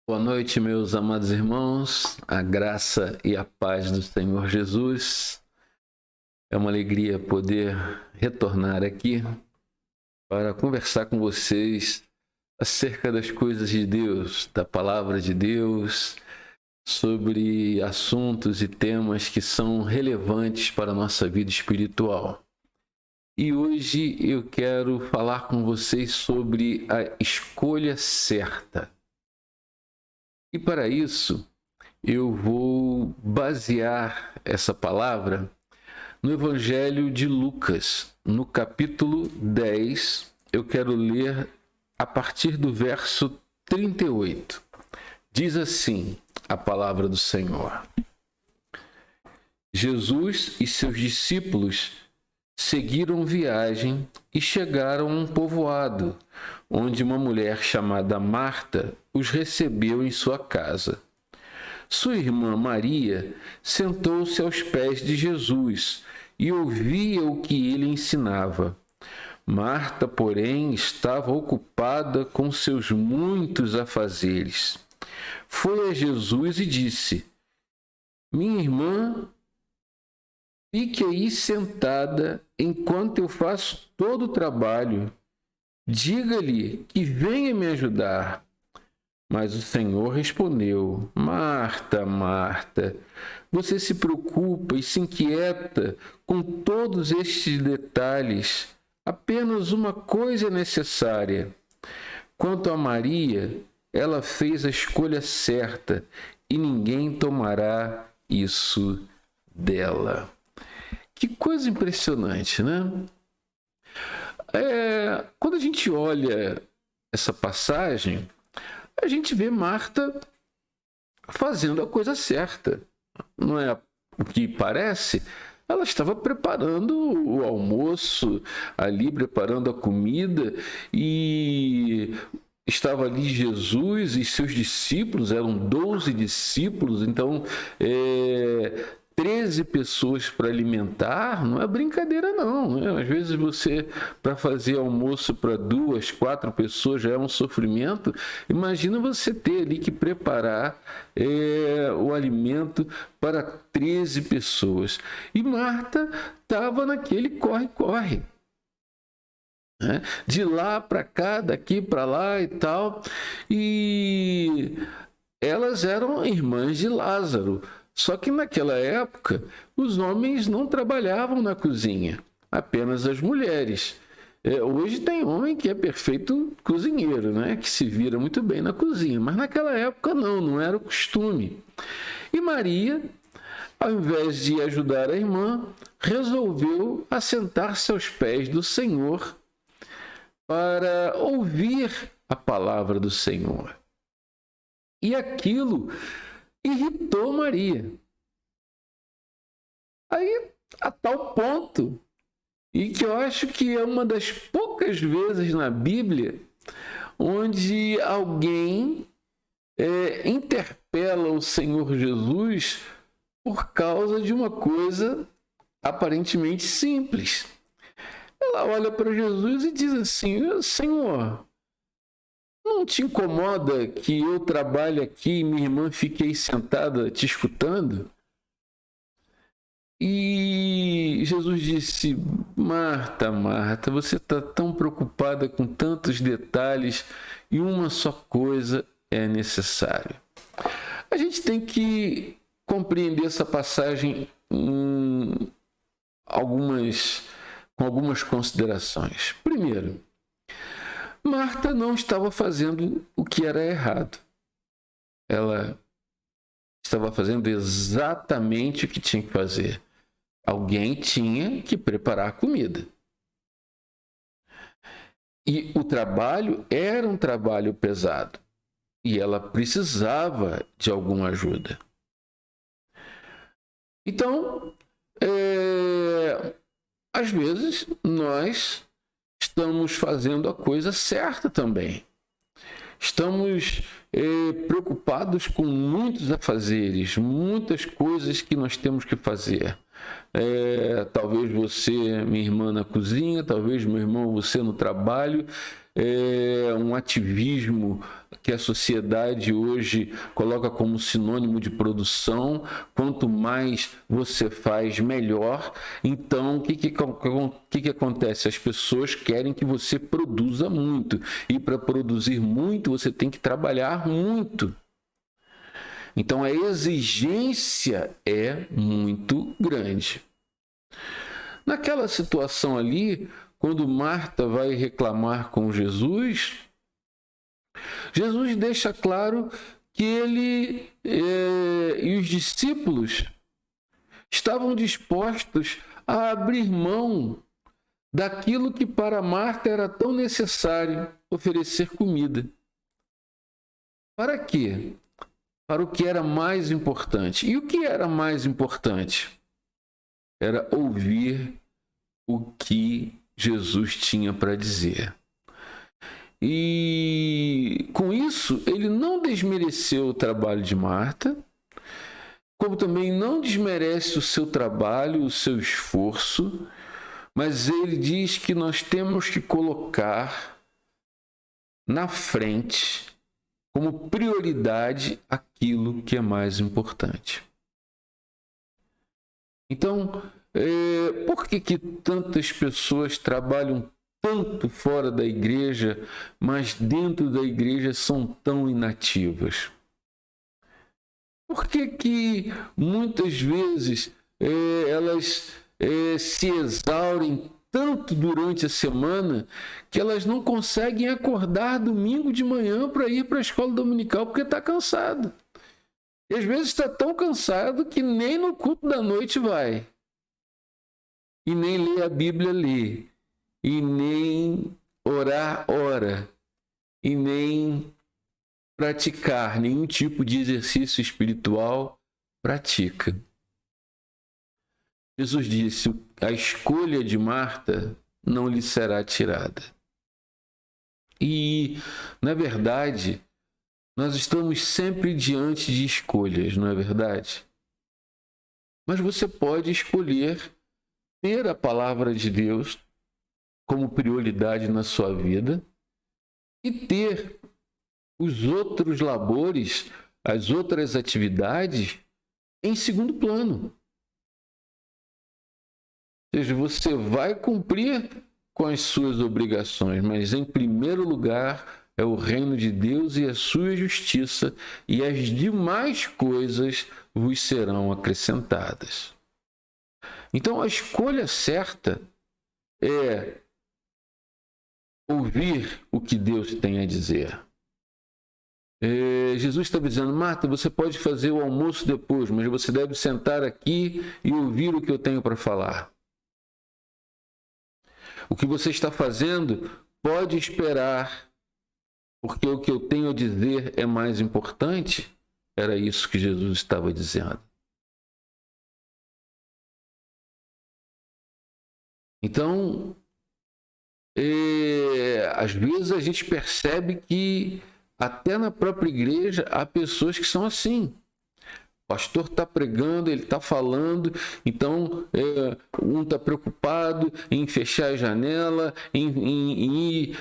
Boa noite, meus amados irmãos, a graça e a paz do Senhor Jesus. É uma alegria poder retornar aqui para conversar com vocês acerca das coisas de Deus, da palavra de Deus, sobre assuntos e temas que são relevantes para a nossa vida espiritual. E hoje eu quero falar com vocês sobre a escolha certa. E para isso, eu vou basear essa palavra no Evangelho de Lucas, no capítulo 10. Eu quero ler a partir do verso 38. Diz assim a palavra do Senhor: Jesus e seus discípulos seguiram viagem e chegaram a um povoado, onde uma mulher chamada Marta os recebeu em sua casa. Sua irmã Maria sentou-se aos pés de Jesus e ouvia o que ele ensinava. Marta, porém, estava ocupada com seus muitos afazeres. Foi a Jesus e disse: Minha irmã, fique aí sentada enquanto eu faço todo o trabalho. Diga-lhe que venha me ajudar. Mas o Senhor respondeu: Marta, Marta, você se preocupa e se inquieta com todos estes detalhes. Apenas uma coisa é necessária. Quanto a Maria, ela fez a escolha certa e ninguém tomará isso dela. Que coisa impressionante, né? Quando a gente olha essa passagem, a gente vê Marta fazendo a coisa certa. Não é o que parece? Ela estava preparando o almoço, ali preparando a comida, e estava ali Jesus e seus discípulos, eram 12 discípulos, então 13 pessoas para alimentar, não é brincadeira não, né? Às vezes você, para fazer almoço para 2, 4 pessoas já é um sofrimento. Imagina você ter ali que preparar o alimento para 13 pessoas. E Marta estava naquele corre-corre, né? De lá para cá, daqui para lá e tal, e elas eram irmãs de Lázaro. Só que naquela época, os homens não trabalhavam na cozinha, apenas as mulheres. Hoje tem homem que é perfeito cozinheiro, né? Que se vira muito bem na cozinha, mas naquela época não era o costume. E Maria, ao invés de ajudar a irmã, resolveu assentar-se aos pés do Senhor para ouvir a palavra do Senhor. E aquilo irritou Maria. Aí, a tal ponto, e que eu acho que é uma das poucas vezes na Bíblia onde alguém interpela o Senhor Jesus por causa de uma coisa aparentemente simples. Ela olha para Jesus e diz assim: Senhor, não te incomoda que eu trabalhe aqui e minha irmã fique aí sentada te escutando? E Jesus disse: Marta, Marta, você está tão preocupada com tantos detalhes e uma só coisa é necessária. A gente tem que compreender essa passagem com algumas considerações. Primeiro, Marta não estava fazendo o que era errado. Ela estava fazendo exatamente o que tinha que fazer. Alguém tinha que preparar a comida. E o trabalho era um trabalho pesado. E ela precisava de alguma ajuda. Então, às vezes, nós estamos fazendo a coisa certa também. Estamos preocupados com muitos afazeres, muitas coisas que nós temos que fazer. Talvez você, minha irmã, na cozinha, talvez meu irmão, você no trabalho. um ativismo que a sociedade hoje coloca como sinônimo de produção. Quanto mais você faz, melhor. Então, o que acontece? As pessoas querem que você produza muito. E para produzir muito, você tem que trabalhar muito. Então, a exigência é muito grande. Naquela situação ali, quando Marta vai reclamar com Jesus, Jesus deixa claro que ele e os discípulos estavam dispostos a abrir mão daquilo que para Marta era tão necessário, oferecer comida. Para quê? Para o que era mais importante. E o que era mais importante? Era ouvir o que Jesus tinha para dizer. E com isso, ele não desmereceu o trabalho de Marta, como também não desmerece o seu trabalho, o seu esforço, mas ele diz que nós temos que colocar na frente, como prioridade, aquilo que é mais importante. Então, por que tantas pessoas trabalham tanto fora da igreja, mas dentro da igreja são tão inativas? Por que muitas vezes elas se exaurem tanto durante a semana que elas não conseguem acordar domingo de manhã para ir para a escola dominical porque está cansado? E às vezes está tão cansado que nem no culto da noite vai. E nem lê a Bíblia lê. E nem orar ora. E nem praticar nenhum tipo de exercício espiritual pratica. Jesus disse: a escolha de Marta não lhe será tirada. E, na verdade, nós estamos sempre diante de escolhas, não é verdade? Mas você pode escolher ter a palavra de Deus como prioridade na sua vida e ter os outros labores, as outras atividades em segundo plano. Ou seja, você vai cumprir com as suas obrigações, mas em primeiro lugar é o reino de Deus e a sua justiça, e as demais coisas vos serão acrescentadas. Então, a escolha certa é ouvir o que Deus tem a dizer. Jesus estava dizendo: Marta, você pode fazer o almoço depois, mas você deve sentar aqui e ouvir o que eu tenho para falar. O que você está fazendo pode esperar, porque o que eu tenho a dizer é mais importante. Era isso que Jesus estava dizendo. Então, às vezes a gente percebe que até na própria igreja há pessoas que são assim. O pastor está pregando, ele está falando, então um está preocupado em fechar a janela, em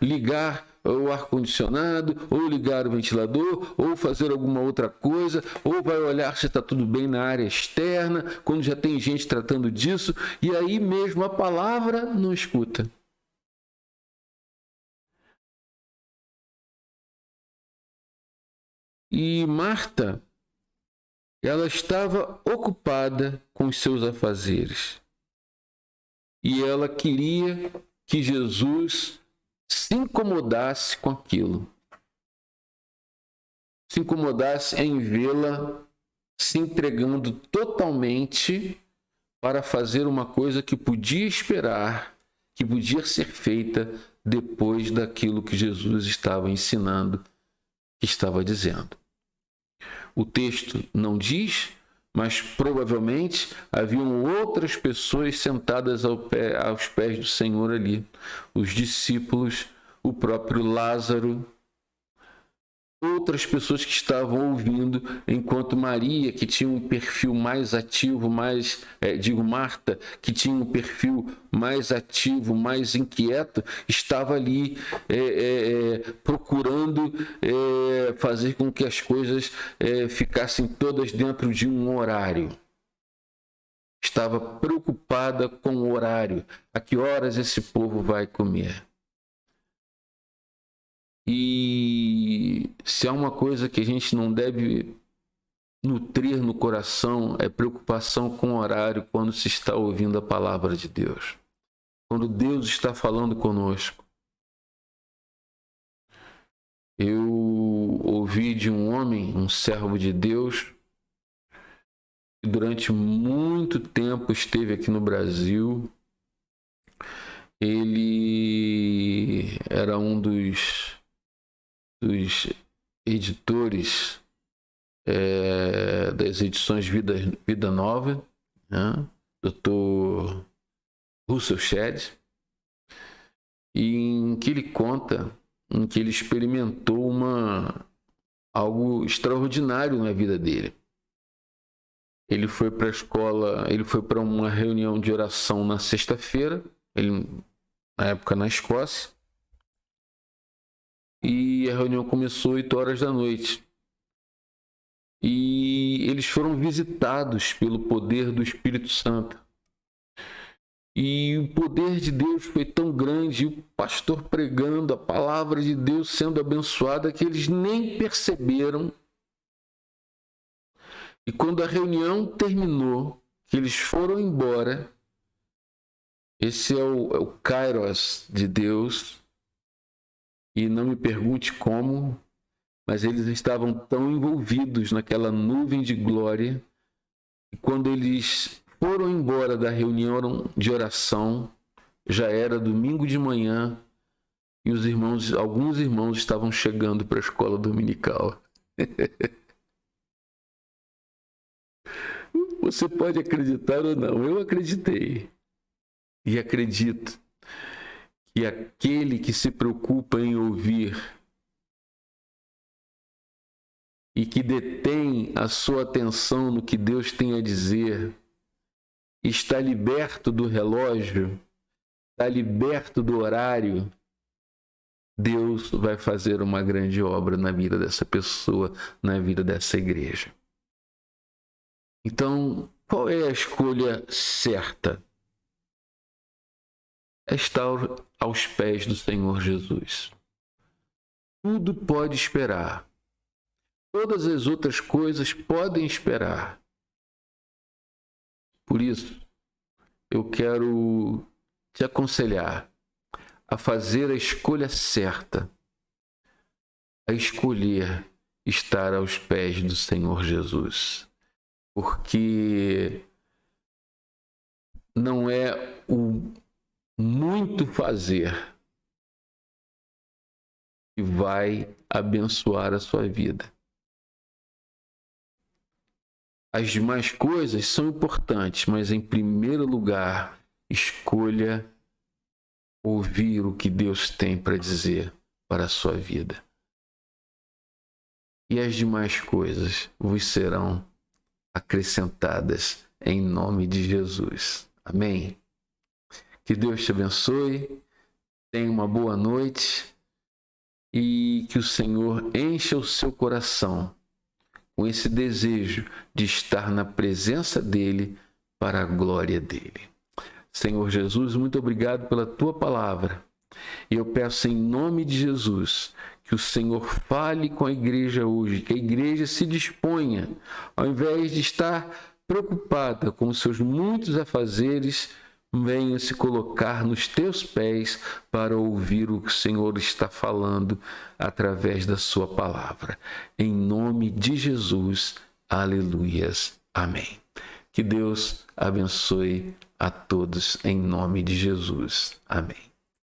ligar o ar-condicionado, ou ligar o ventilador, ou fazer alguma outra coisa, ou vai olhar se está tudo bem na área externa, quando já tem gente tratando disso, e aí mesmo a palavra não escuta. E Marta, ela estava ocupada com os seus afazeres. E ela queria que Jesus se incomodasse com aquilo. Se incomodasse em vê-la se entregando totalmente para fazer uma coisa que podia esperar, que podia ser feita depois daquilo que Jesus estava ensinando, que estava dizendo. O texto não diz, mas provavelmente haviam outras pessoas sentadas aos pés do Senhor ali. Os discípulos, o próprio Lázaro, outras pessoas que estavam ouvindo, enquanto Maria, que tinha um perfil mais ativo, Marta, que tinha um perfil mais ativo, mais inquieto, estava ali procurando fazer com que as coisas ficassem todas dentro de um horário. Estava preocupada com o horário. A que horas esse povo vai comer? E se há uma coisa que a gente não deve nutrir no coração, é preocupação com o horário quando se está ouvindo a palavra de Deus. Quando Deus está falando conosco. Eu ouvi de um homem, um servo de Deus, que durante muito tempo esteve aqui no Brasil. Ele era um dos editores das edições Vida Nova, né? Dr. Russell Shedd, e em que ele conta em que ele experimentou algo extraordinário na vida dele. Ele foi para a escola, ele foi para uma reunião de oração na sexta-feira, ele na época na Escócia, e a reunião começou 8 horas da noite. E eles foram visitados pelo poder do Espírito Santo. E o poder de Deus foi tão grande, o pastor pregando, a palavra de Deus sendo abençoada, que eles nem perceberam. E quando a reunião terminou, que eles foram embora, esse é o Kairos de Deus, e não me pergunte como, mas eles estavam tão envolvidos naquela nuvem de glória, e quando eles foram embora da reunião de oração, já era domingo de manhã, e alguns irmãos estavam chegando para a escola dominical. Você pode acreditar ou não, eu acreditei. E acredito que aquele que se preocupa em ouvir e que detém a sua atenção no que Deus tem a dizer, está liberto do relógio, está liberto do horário, Deus vai fazer uma grande obra na vida dessa pessoa, na vida dessa igreja. Então, qual é a escolha certa? É estar aos pés do Senhor Jesus. Tudo pode esperar. Todas as outras coisas podem esperar. Por isso, eu quero te aconselhar a fazer a escolha certa, a escolher estar aos pés do Senhor Jesus. Porque não é o muito fazer que vai abençoar a sua vida. As demais coisas são importantes, mas em primeiro lugar, escolha ouvir o que Deus tem para dizer para a sua vida. E as demais coisas vos serão acrescentadas em nome de Jesus. Amém? Que Deus te abençoe, tenha uma boa noite e que o Senhor encha o seu coração com esse desejo de estar na presença dEle para a glória dEle. Senhor Jesus, muito obrigado pela Tua palavra. E eu peço em nome de Jesus que o Senhor fale com a igreja hoje, que a igreja se disponha, ao invés de estar preocupada com os seus muitos afazeres, venha se colocar nos teus pés para ouvir o que o Senhor está falando através da sua palavra. Em nome de Jesus, aleluias, amém. Que Deus abençoe a todos em nome de Jesus, amém.